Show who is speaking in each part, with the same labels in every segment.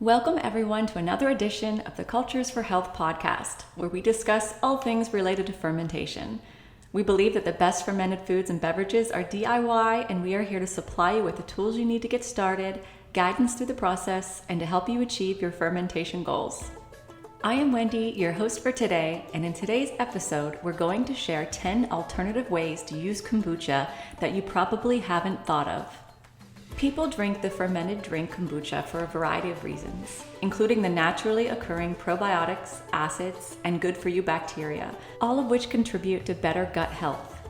Speaker 1: Welcome everyone to another edition of the Cultures for Health podcast, where we discuss all things related to fermentation. We believe that the best fermented foods and beverages are DIY, and we are here to supply you with the tools you need to get started, guidance through the process, and to help you achieve your fermentation goals. I am Wendy, your host for today, and in today's episode, we're going to share 10 alternative ways to use kombucha that you probably haven't thought of. People drink the fermented drink kombucha for a variety of reasons, including the naturally occurring probiotics, acids, and good-for-you bacteria, all of which contribute to better gut health.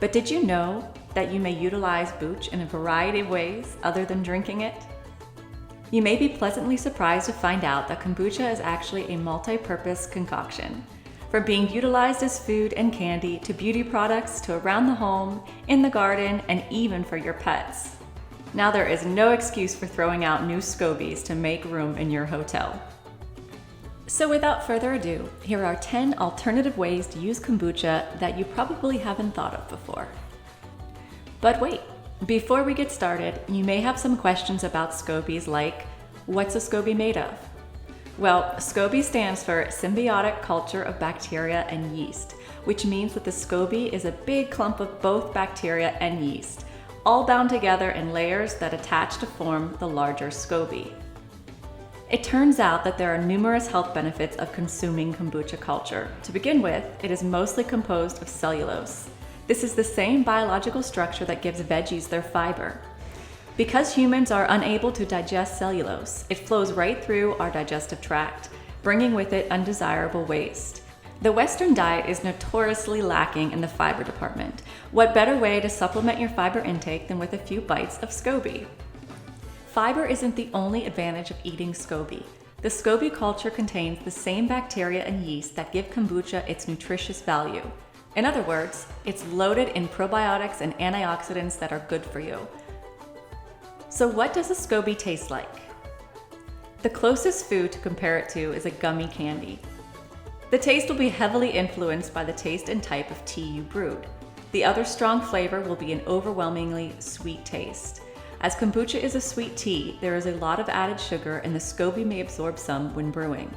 Speaker 1: But did you know that you may utilize booch in a variety of ways other than drinking it? You may be pleasantly surprised to find out that kombucha is actually a multi-purpose concoction. From being utilized as food and candy, to beauty products, to around the home, in the garden, and even for your pets. Now there is no excuse for throwing out new Scobies to make room in your hotel. So without further ado, here are 10 alternative ways to use kombucha that you probably haven't thought of before. But wait, before we get started, you may have some questions about Scobies like, what's a Scoby made of? Well, Scoby stands for symbiotic culture of bacteria and yeast, which means that the Scoby is a big clump of both bacteria and yeast, all bound together in layers that attach to form the larger Scoby. It turns out that there are numerous health benefits of consuming kombucha culture. To begin with, it is mostly composed of cellulose. This is the same biological structure that gives veggies their fiber. Because humans are unable to digest cellulose, it flows right through our digestive tract, bringing with it undesirable waste. The Western diet is notoriously lacking in the fiber department. What better way to supplement your fiber intake than with a few bites of Scoby? Fiber isn't the only advantage of eating Scoby. The Scoby culture contains the same bacteria and yeast that give kombucha its nutritious value. In other words, it's loaded in probiotics and antioxidants that are good for you. So what does a Scoby taste like? The closest food to compare it to is a gummy candy. The taste will be heavily influenced by the taste and type of tea you brewed. The other strong flavor will be an overwhelmingly sweet taste. As kombucha is a sweet tea, there is a lot of added sugar and the Scoby may absorb some when brewing.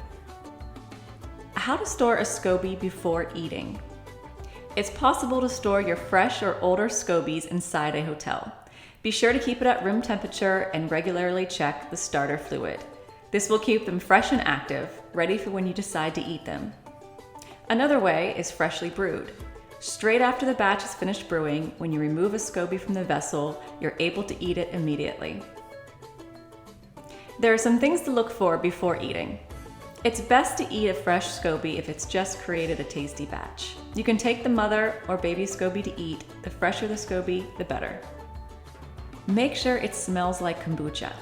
Speaker 1: How to store a Scoby before eating? It's possible to store your fresh or older Scobies inside a hotel. Be sure to keep it at room temperature and regularly check the starter fluid. This will keep them fresh and active, ready for when you decide to eat them. Another way is freshly brewed. Straight after the batch is finished brewing, when you remove a Scoby from the vessel, you're able to eat it immediately. There are some things to look for before eating. It's best to eat a fresh Scoby if it's just created a tasty batch. You can take the mother or baby Scoby to eat. The fresher the Scoby, the better. Make sure it smells like kombucha.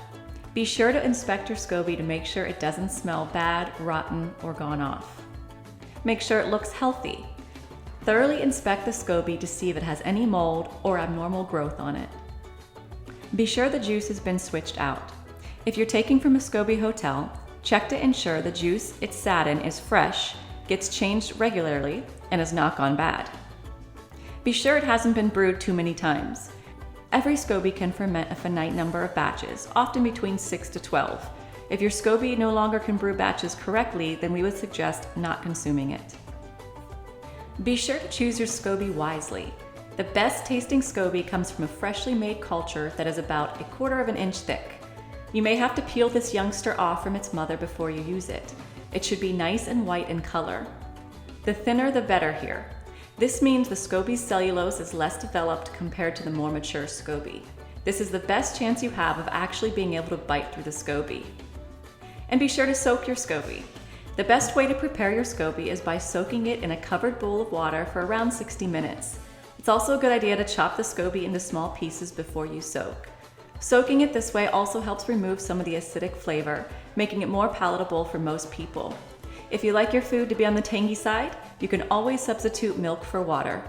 Speaker 1: Be sure to inspect your Scoby to make sure it doesn't smell bad, rotten, or gone off. Make sure it looks healthy. Thoroughly inspect the Scoby to see if it has any mold or abnormal growth on it. Be sure the juice has been switched out. If you're taking from a Scoby hotel, check to ensure the juice it sat in is fresh, gets changed regularly, and has not gone bad. Be sure it hasn't been brewed too many times. Every Scoby can ferment a finite number of batches, often between 6 to 12. If your Scoby no longer can brew batches correctly, then we would suggest not consuming it. Be sure to choose your Scoby wisely. The best tasting Scoby comes from a freshly made culture that is about 1/4 of an inch thick. You may have to peel this youngster off from its mother before you use it. It should be nice and white in color. The thinner the better here. This means the Scoby's cellulose is less developed compared to the more mature Scoby. This is the best chance you have of actually being able to bite through the Scoby. And be sure to soak your Scoby. The best way to prepare your Scoby is by soaking it in a covered bowl of water for around 60 minutes. It's also a good idea to chop the Scoby into small pieces before you soak. Soaking it this way also helps remove some of the acidic flavor, making it more palatable for most people. If you like your food to be on the tangy side, you can always substitute milk for water.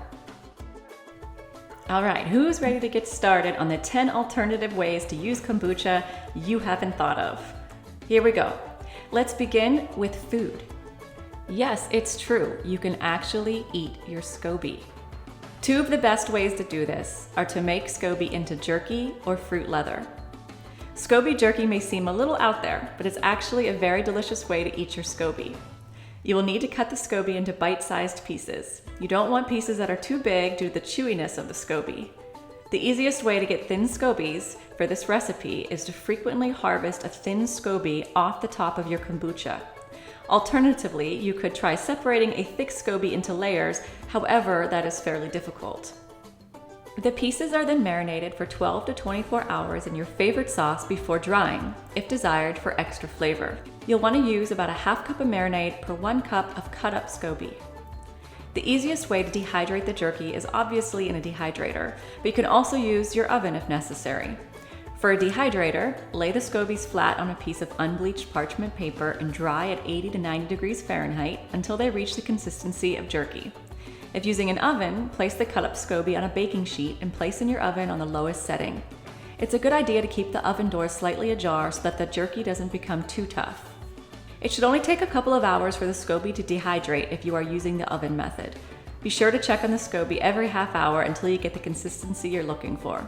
Speaker 1: All right, who's ready to get started on the 10 alternative ways to use kombucha you haven't thought of? Here we go. Let's begin with food. Yes, it's true, you can actually eat your Scoby. Two of the best ways to do this are to make Scoby into jerky or fruit leather. Scoby jerky may seem a little out there, but it's actually a very delicious way to eat your Scoby. You will need to cut the Scoby into bite-sized pieces. You don't want pieces that are too big due to the chewiness of the Scoby. The easiest way to get thin Scobies for this recipe is to frequently harvest a thin Scoby off the top of your kombucha. Alternatively, you could try separating a thick Scoby into layers, however, that is fairly difficult. The pieces are then marinated for 12 to 24 hours in your favorite sauce before drying, if desired for extra flavor. You'll want to use about a half cup of marinade per 1 cup of cut up Scoby. The easiest way to dehydrate the jerky is obviously in a dehydrator, but you can also use your oven if necessary. For a dehydrator, lay the Scobies flat on a piece of unbleached parchment paper and dry at 80 to 90 degrees Fahrenheit until they reach the consistency of jerky. If using an oven, place the cut up Scoby on a baking sheet and place in your oven on the lowest setting. It's a good idea to keep the oven door slightly ajar so that the jerky doesn't become too tough. It should only take a couple of hours for the Scoby to dehydrate if you are using the oven method. Be sure to check on the Scoby every half hour until you get the consistency you're looking for.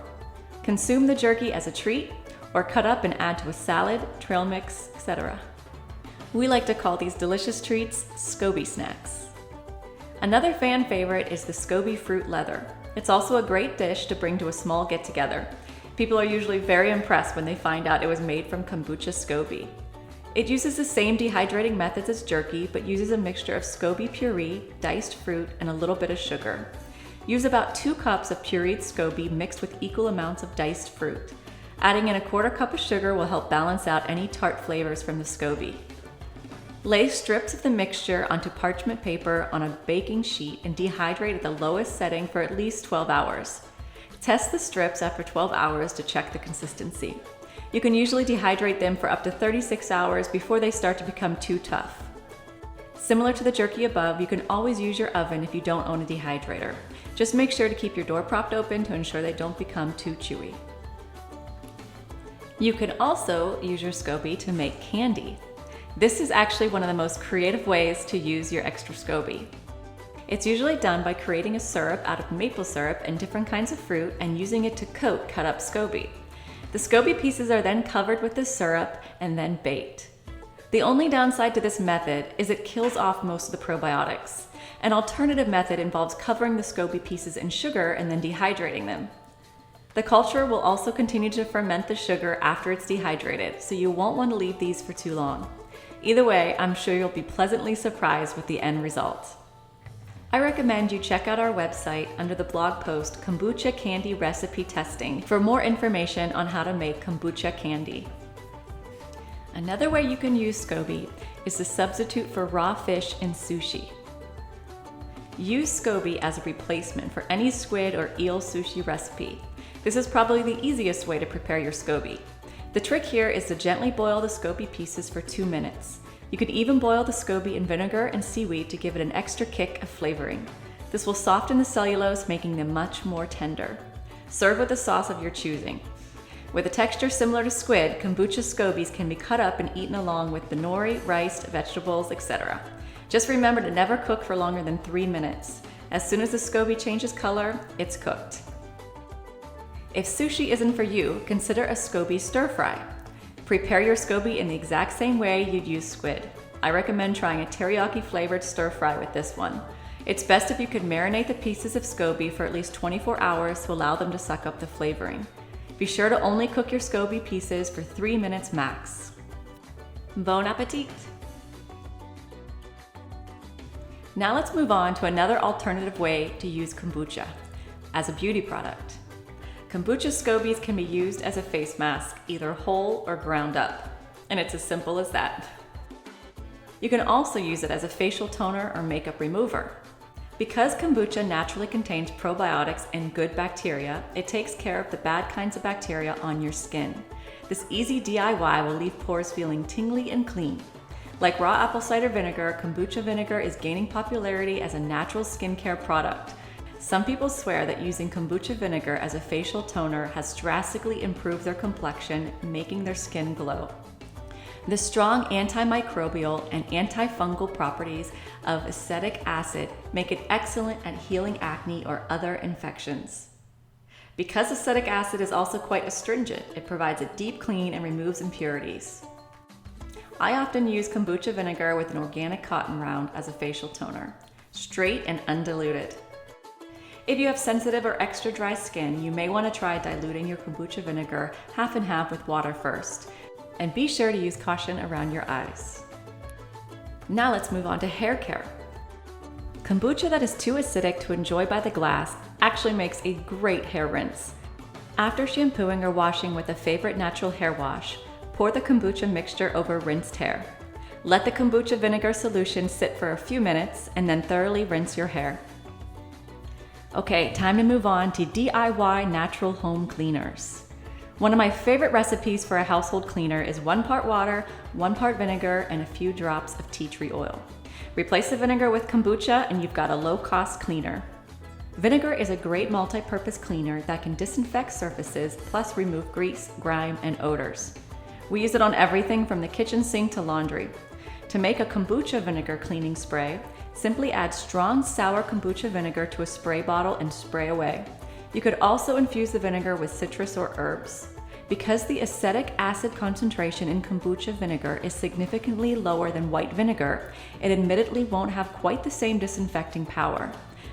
Speaker 1: Consume the jerky as a treat, or cut up and add to a salad, trail mix, etc. We like to call these delicious treats Scoby snacks. Another fan favorite is the Scoby fruit leather. It's also a great dish to bring to a small get-together. People are usually very impressed when they find out it was made from kombucha Scoby. It uses the same dehydrating methods as jerky, but uses a mixture of Scoby puree, diced fruit, and a little bit of sugar. Use about 2 cups of pureed Scoby mixed with equal amounts of diced fruit. Adding in a 1/4 cup of sugar will help balance out any tart flavors from the Scoby. Lay strips of the mixture onto parchment paper on a baking sheet and dehydrate at the lowest setting for at least 12 hours. Test the strips after 12 hours to check the consistency. You can usually dehydrate them for up to 36 hours before they start to become too tough. Similar to the jerky above, you can always use your oven if you don't own a dehydrator. Just make sure to keep your door propped open to ensure they don't become too chewy. You can also use your Scoby to make candy. This is actually one of the most creative ways to use your extra Scoby. It's usually done by creating a syrup out of maple syrup and different kinds of fruit and using it to coat cut up Scoby. The Scoby pieces are then covered with the syrup and then baked. The only downside to this method is it kills off most of the probiotics. An alternative method involves covering the Scoby pieces in sugar and then dehydrating them. The culture will also continue to ferment the sugar after it's dehydrated, so you won't want to leave these for too long. Either way, I'm sure you'll be pleasantly surprised with the end result. I recommend you check out our website under the blog post Kombucha Candy Recipe Testing for more information on how to make kombucha candy. Another way you can use Scoby is to substitute for raw fish in sushi. Use Scoby as a replacement for any squid or eel sushi recipe. This is probably the easiest way to prepare your Scoby. The trick here is to gently boil the Scoby pieces for 2 minutes. You can even boil the Scoby in vinegar and seaweed to give it an extra kick of flavoring. This will soften the cellulose, making them much more tender. Serve with a sauce of your choosing. With a texture similar to squid, kombucha Scobies can be cut up and eaten along with the nori, rice, vegetables, etc. Just remember to never cook for longer than 3 minutes. As soon as the Scoby changes color, it's cooked. If sushi isn't for you, consider a Scoby Stir Fry. Prepare your Scoby in the exact same way you'd use squid. I recommend trying a teriyaki flavored stir fry with this one. It's best if you could marinate the pieces of Scoby for at least 24 hours to allow them to suck up the flavoring. Be sure to only cook your Scoby pieces for 3 minutes max. Bon appetit! Now let's move on to another alternative way to use kombucha, as a beauty product. Kombucha Scobies can be used as a face mask, either whole or ground up, and it's as simple as that. You can also use it as a facial toner or makeup remover. Because kombucha naturally contains probiotics and good bacteria, it takes care of the bad kinds of bacteria on your skin. This easy DIY will leave pores feeling tingly and clean. Like raw apple cider vinegar, kombucha vinegar is gaining popularity as a natural skincare product. Some people swear that using kombucha vinegar as a facial toner has drastically improved their complexion, making their skin glow. The strong antimicrobial and antifungal properties of acetic acid make it excellent at healing acne or other infections. Because acetic acid is also quite astringent, it provides a deep clean and removes impurities. I often use kombucha vinegar with an organic cotton round as a facial toner, straight and undiluted. If you have sensitive or extra dry skin, you may want to try diluting your kombucha vinegar half and half with water first, and be sure to use caution around your eyes. Now let's move on to hair care. Kombucha that is too acidic to enjoy by the glass actually makes a great hair rinse. After shampooing or washing with a favorite natural hair wash, pour the kombucha mixture over rinsed hair. Let the kombucha vinegar solution sit for a few minutes and then thoroughly rinse your hair. Okay, time to move on to DIY natural home cleaners. One of my favorite recipes for a household cleaner is 1 part water, 1 part vinegar, and a few drops of tea tree oil. Replace the vinegar with kombucha and you've got a low-cost cleaner. Vinegar is a great multi-purpose cleaner that can disinfect surfaces plus remove grease, grime, and odors. We use it on everything from the kitchen sink to laundry. To make a kombucha vinegar cleaning spray, simply add strong sour kombucha vinegar to a spray bottle and spray away. You could also infuse the vinegar with citrus or herbs. Because the acetic acid concentration in kombucha vinegar is significantly lower than white vinegar, it admittedly won't have quite the same disinfecting power.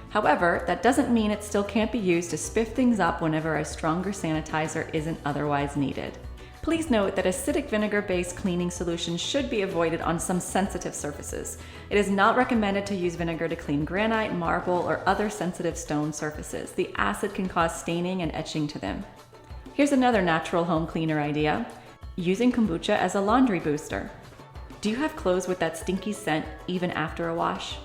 Speaker 1: However, that doesn't mean it still can't be used to spiff things up whenever a stronger sanitizer isn't otherwise needed. Please note that acidic vinegar-based cleaning solutions should be avoided on some sensitive surfaces. It is not recommended to use vinegar to clean granite, marble, or other sensitive stone surfaces. The acid can cause staining and etching to them. Here's another natural home cleaner idea: using kombucha as a laundry booster. Do you have clothes with that stinky scent even after a wash?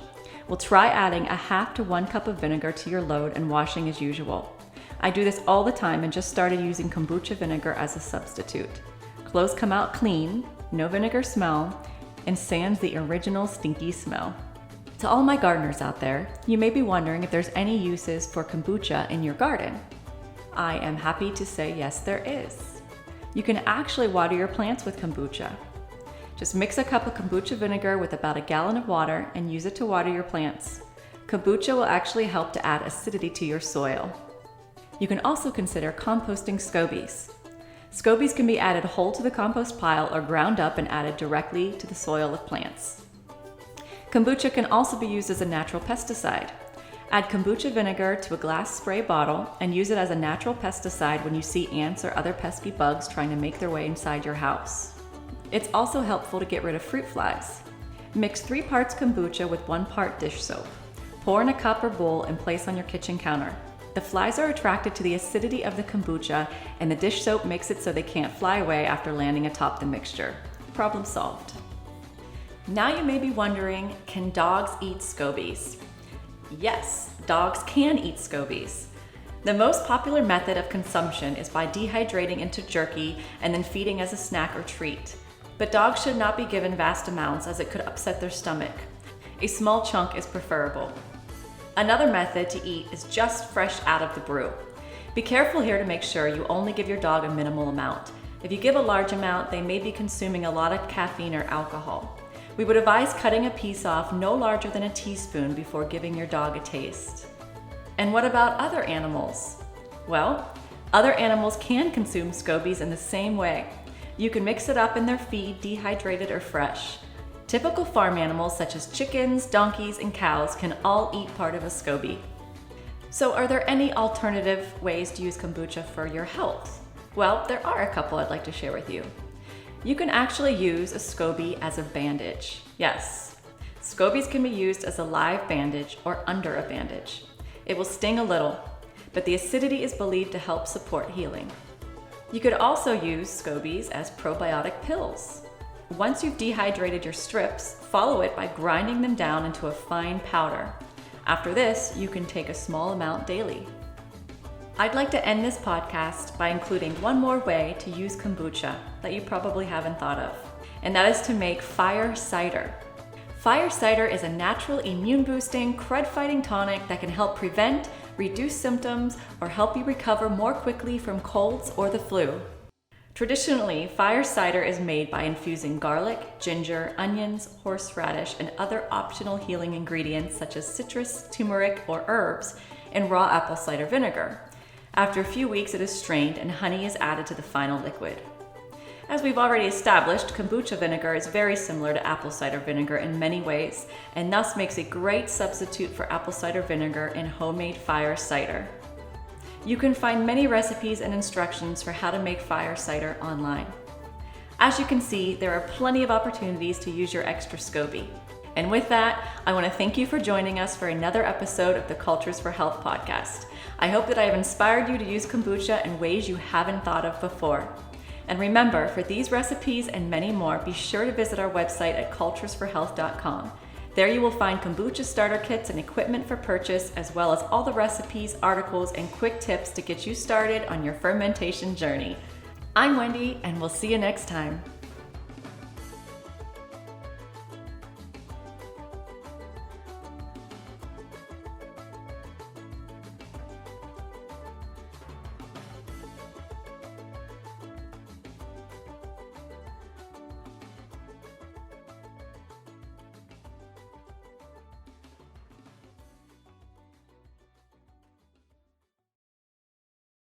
Speaker 1: Well, try adding a half to 1 cup of vinegar to your load and washing as usual. I do this all the time and just started using kombucha vinegar as a substitute. Clothes come out clean, no vinegar smell, and sans the original stinky smell. To all my gardeners out there, you may be wondering if there's any uses for kombucha in your garden. I am happy to say yes, there is. You can actually water your plants with kombucha. Just mix a cup of kombucha vinegar with about a gallon of water and use it to water your plants. Kombucha will actually help to add acidity to your soil. You can also consider composting scobies. Scobies can be added whole to the compost pile or ground up and added directly to the soil of plants. Kombucha can also be used as a natural pesticide. Add kombucha vinegar to a glass spray bottle and use it as a natural pesticide when you see ants or other pesky bugs trying to make their way inside your house. It's also helpful to get rid of fruit flies. Mix 3 parts kombucha with 1 part dish soap. Pour in a cup or bowl and place on your kitchen counter. The flies are attracted to the acidity of the kombucha, and the dish soap makes it so they can't fly away after landing atop the mixture. Problem solved. Now you may be wondering, can dogs eat scobies? Yes, dogs can eat scobies. The most popular method of consumption is by dehydrating into jerky and then feeding as a snack or treat. But dogs should not be given vast amounts as it could upset their stomach. A small chunk is preferable. Another method to eat is just fresh out of the brew. Be careful here to make sure you only give your dog a minimal amount. If you give a large amount, they may be consuming a lot of caffeine or alcohol. We would advise cutting a piece off no larger than a teaspoon before giving your dog a taste. And what about other animals? Well, other animals can consume scobies in the same way. You can mix it up in their feed, dehydrated or fresh. Typical farm animals such as chickens, donkeys, and cows can all eat part of a SCOBY. So are there any alternative ways to use kombucha for your health? Well, there are a couple I'd like to share with you. You can actually use a SCOBY as a bandage. Yes, SCOBYs can be used as a live bandage or under a bandage. It will sting a little, but the acidity is believed to help support healing. You could also use SCOBYs as probiotic pills. Once you've dehydrated your strips, follow it by grinding them down into a fine powder. After this, you can take a small amount daily. I'd like to end this podcast by including one more way to use kombucha that you probably haven't thought of, and that is to make fire cider. Fire cider is a natural immune-boosting, crud-fighting tonic that can help prevent, reduce symptoms, or help you recover more quickly from colds or the flu. Traditionally, fire cider is made by infusing garlic, ginger, onions, horseradish, and other optional healing ingredients such as citrus, turmeric, or herbs in raw apple cider vinegar. After a few weeks, it is strained and honey is added to the final liquid. As we've already established, kombucha vinegar is very similar to apple cider vinegar in many ways, and thus makes a great substitute for apple cider vinegar in homemade fire cider. You can find many recipes and instructions for how to make fire cider online. As you can see, there are plenty of opportunities to use your extra SCOBY. And with that, I want to thank you for joining us for another episode of the Cultures for Health podcast. I hope that I have inspired you to use kombucha in ways you haven't thought of before. And remember, for these recipes and many more, be sure to visit our website at culturesforhealth.com. There you will find kombucha starter kits and equipment for purchase, as well as all the recipes, articles, and quick tips to get you started on your fermentation journey. I'm Wendy, and we'll see you next time.